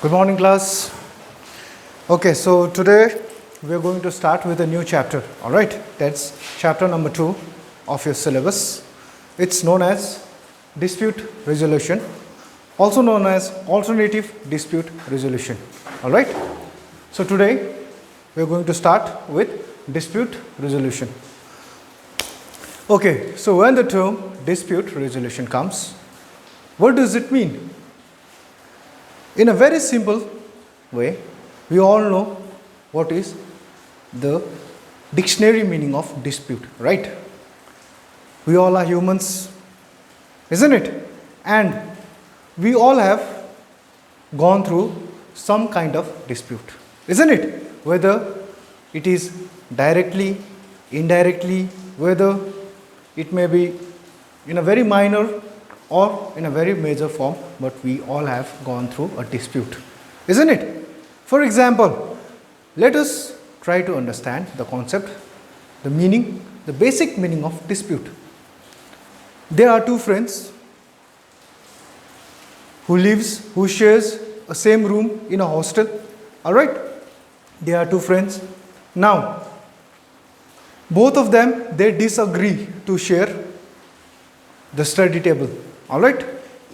Good morning, class. Okay, so today we are going to start with a new chapter. All right, that's chapter number 2 of your syllabus. It's known as dispute resolution, also known as alternative dispute resolution. All right, so today we are going to start with dispute resolution. Okay, so when the term dispute resolution comes, what does it mean? In a very simple way, we all know what is the dictionary meaning of dispute, right? We all are humans, isn't it? And we all have gone through some kind of dispute, isn't it? Whether it is directly, indirectly, whether it may be in a very minor or in a very major form, but we all have gone through a dispute, isn't it? For example, let us try to understand the concept, the meaning, the basic meaning of dispute. There are two friends who shares a same room in a hostel. All right, they are two friends. Now, both of them, they disagree to share the study table. All right,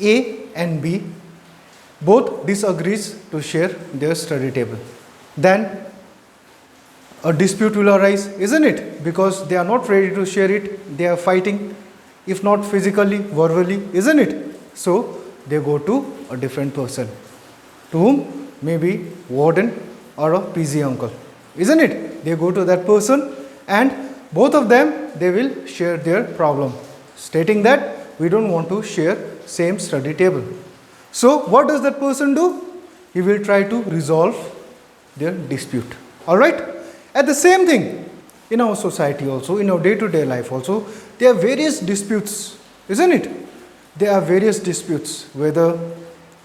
A and B both disagrees to share their study table. Then a dispute will arise, isn't it? Because they are not ready to share it, they are fighting, if not physically, verbally, isn't it? So they go to a different person, to whom maybe warden or a PG uncle, isn't it? They go to that person and both of them, they will share their problem, stating that we don't want to share same study table. So what does that person do? He will try to resolve their dispute. All right. At the same thing, in our society also, in our day-to-day life also, there are various disputes, isn't it? There are various disputes, whether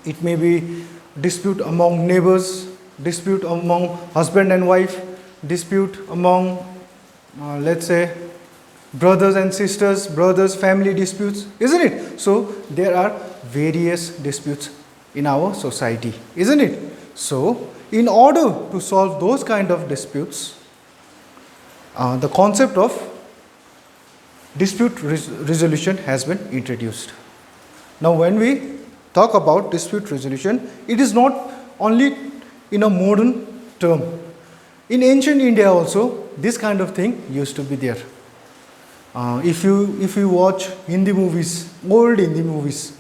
it may be dispute among neighbors, dispute among husband and wife, dispute among, let's say, brothers and sisters, brothers, family disputes, isn't it? So there are various disputes in our society, isn't it? So in order to solve those kind of disputes, the concept of dispute resolution has been introduced. Now when we talk about dispute resolution, it is not only in a modern term. In ancient India also, this kind of thing used to be there. If you watch Hindi movies, old Hindi movies,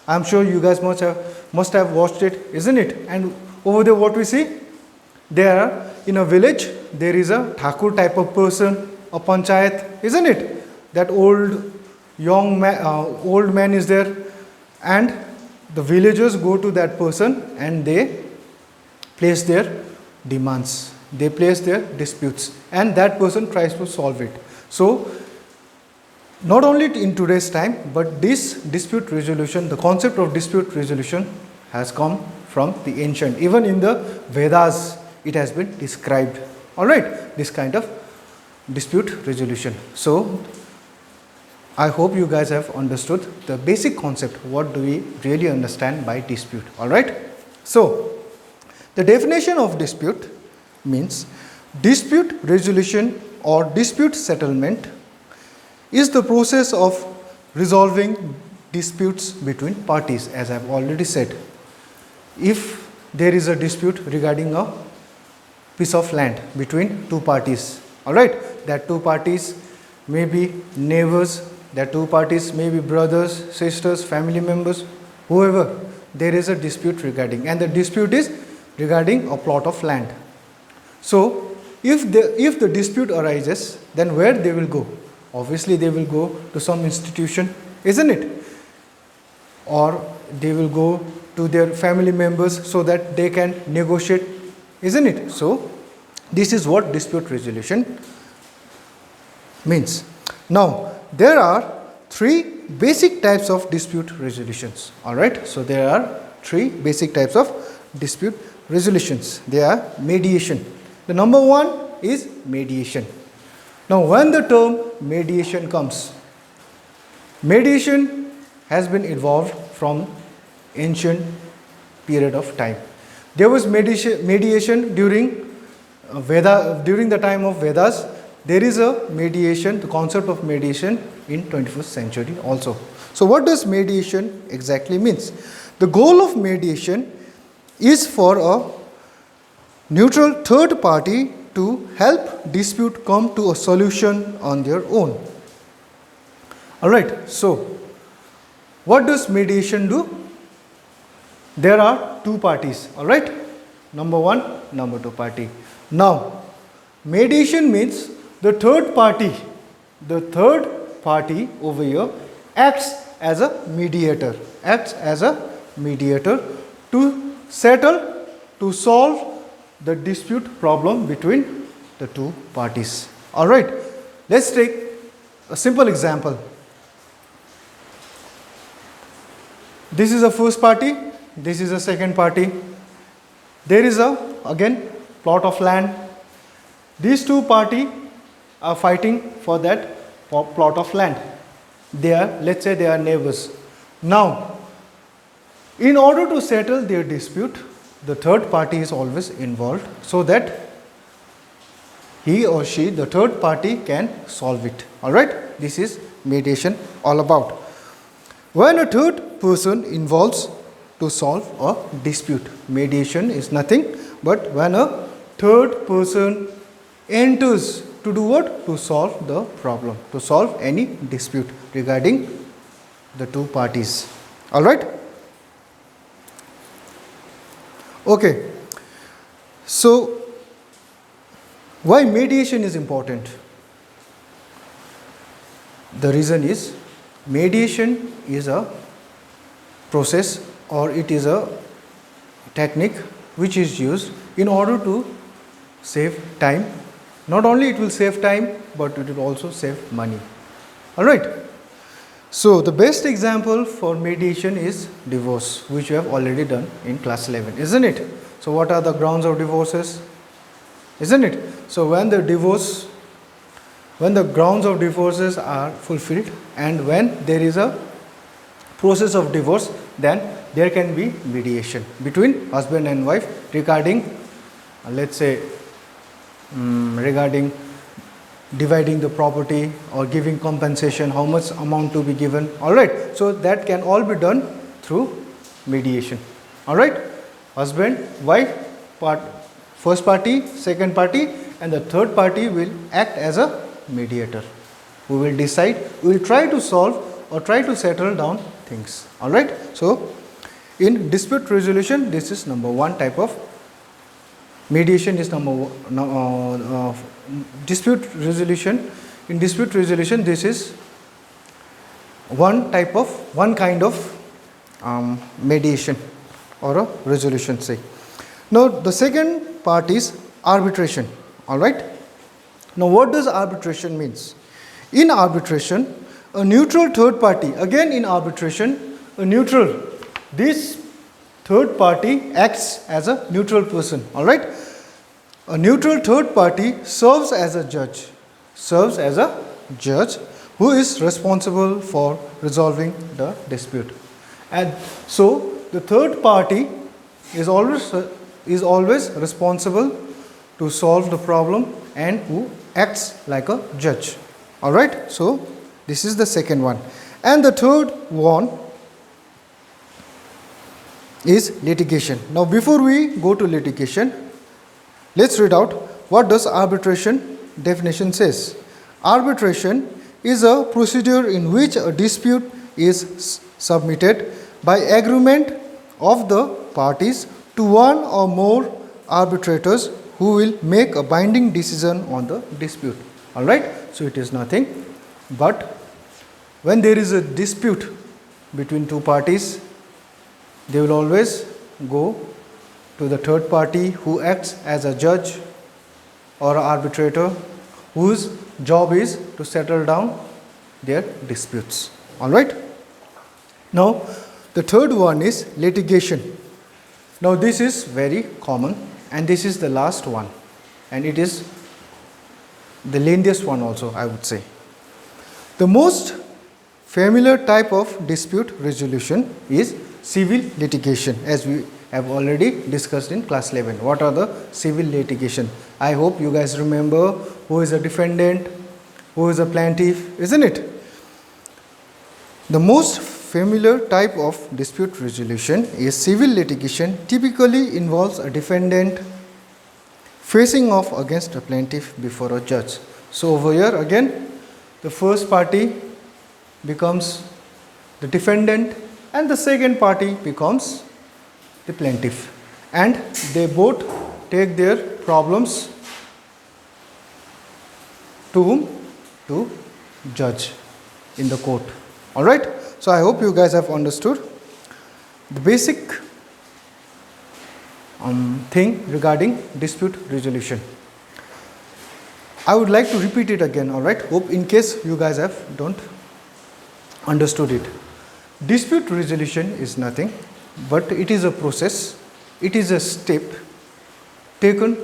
I'm sure you guys must have watched it, isn't it? And over there, what we see, there in a village there is a Thakur type of person, a panchayat, isn't it? That old man is there, and the villagers go to that person and they place their demands, they place their disputes, and that person tries to solve it. So not only in today's time, but this dispute resolution, the concept of dispute resolution has come from the ancient. Even in the Vedas, it has been described. All right, this kind of dispute resolution. So I hope you guys have understood the basic concept. What do we really understand by dispute? All right. So the definition of dispute means dispute resolution or dispute settlement is the process of resolving disputes between parties, as I have already said. If there is a dispute regarding a piece of land between two parties, all right, that two parties may be neighbors, that two parties may be brothers, sisters, family members, whoever, there is a dispute regarding, and the dispute is regarding a plot of land. So if the dispute arises, then where they will go? Obviously they will go to some institution, isn't it? Or they will go to their family members so that they can negotiate, isn't it? So this is what dispute resolution means. Now there are three basic types of dispute resolutions. All right, so there are three basic types of dispute resolutions. They are mediation. The number one is mediation. Now when the term mediation comes, mediation has been evolved from ancient period of time. There was mediation during during the time of Vedas. There is a mediation, the concept of mediation in 21st century also. So what does mediation exactly means? The goal of mediation is for a neutral third party to help dispute come to a solution on their own. Alright, so what does mediation do? There are two parties, alright? Number one, number two party. Now, mediation means the third party over here acts as a mediator, to settle, to solve the dispute problem between the two parties. Alright, let's take a simple example. This is a first party, this is a second party. There is again plot of land. These two parties are fighting for that plot of land. Let's say they are neighbors. Now, in order to settle their dispute, the third party is always involved so that he or she, the third party, can solve it. Alright, this is mediation all about. When a third person involves to solve a dispute, mediation is nothing but when a third person enters to do what? To solve the problem, to solve any dispute regarding the two parties. Alright? Okay. So, why mediation is important? The reason is mediation is a process, or it is a technique which is used in order to save time. Not only it will save time, but it will also save money. Alright. So the best example for mediation is divorce, which you have already done in class 11, isn't it? So what are the grounds of divorces? Isn't it? So when the grounds of divorces are fulfilled and when there is a process of divorce, then there can be mediation between husband and wife regarding, let's say, regarding dividing the property or giving compensation, how much amount to be given. Alright, so that can all be done through mediation. Alright, husband, wife, first party, second party, and the third party will act as a mediator who will decide, who will try to solve or try to settle down things. Alright, so in dispute resolution, this is number one type of mediation is dispute resolution. In dispute resolution, this is one kind of mediation or a resolution, say. Now the second part is arbitration. Alright. Now what does arbitration means? In arbitration, a neutral third party, again in arbitration, this third party acts as a neutral person. Alright. A neutral third party serves as a judge who is responsible for resolving the dispute. And so the third party is always responsible to solve the problem and who acts like a judge. Alright, so this is the second one. And the third one is litigation. Now before we go to litigation, let's read out what does arbitration definition says. Arbitration is a procedure in which a dispute is submitted by agreement of the parties to one or more arbitrators who will make a binding decision on the dispute. Alright, so it is nothing but when there is a dispute between two parties, they will always go to the third party who acts as a judge or arbitrator whose job is to settle down their disputes. Alright. Now the third one is litigation. Now this is very common and this is the last one and it is the lengthiest one also, I would say. The most familiar type of dispute resolution is civil litigation, as we have already discussed in class 11. What are the civil litigation? I hope you guys remember who is a defendant, who is a plaintiff, isn't it? The most familiar type of dispute resolution is civil litigation. Typically involves a defendant facing off against a plaintiff before a judge. So over here again, the first party becomes the defendant and the second party becomes the plaintiff, and they both take their problems to whom? To judge in the court. Alright, so I hope you guys have understood the basic thing regarding dispute resolution. I would like to repeat it again, alright, hope in case you guys have don't understood it. Dispute resolution is nothing but it is a process, it is a step taken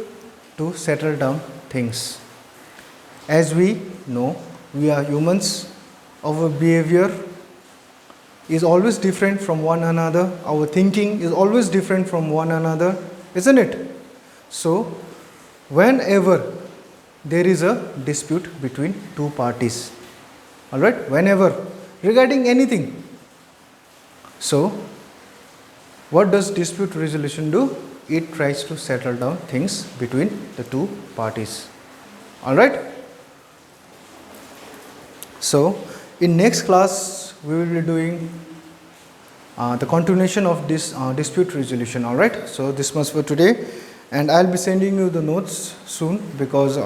to settle down things. As we know, we are humans, our behavior is always different from one another, our thinking is always different from one another, isn't it? So, whenever there is a dispute between two parties, alright, whenever regarding anything, so what does dispute resolution do? It tries to settle down things between the two parties. Alright? So, in next class, we will be doing the continuation of this dispute resolution. Alright? So, this much for today, and I will be sending you the notes soon because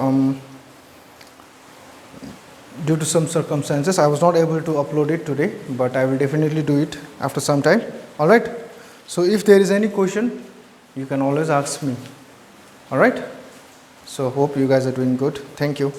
due to some circumstances, I was not able to upload it today, but I will definitely do it after some time. Alright? So, if there is any question, you can always ask me. Alright? So, hope you guys are doing good. Thank you.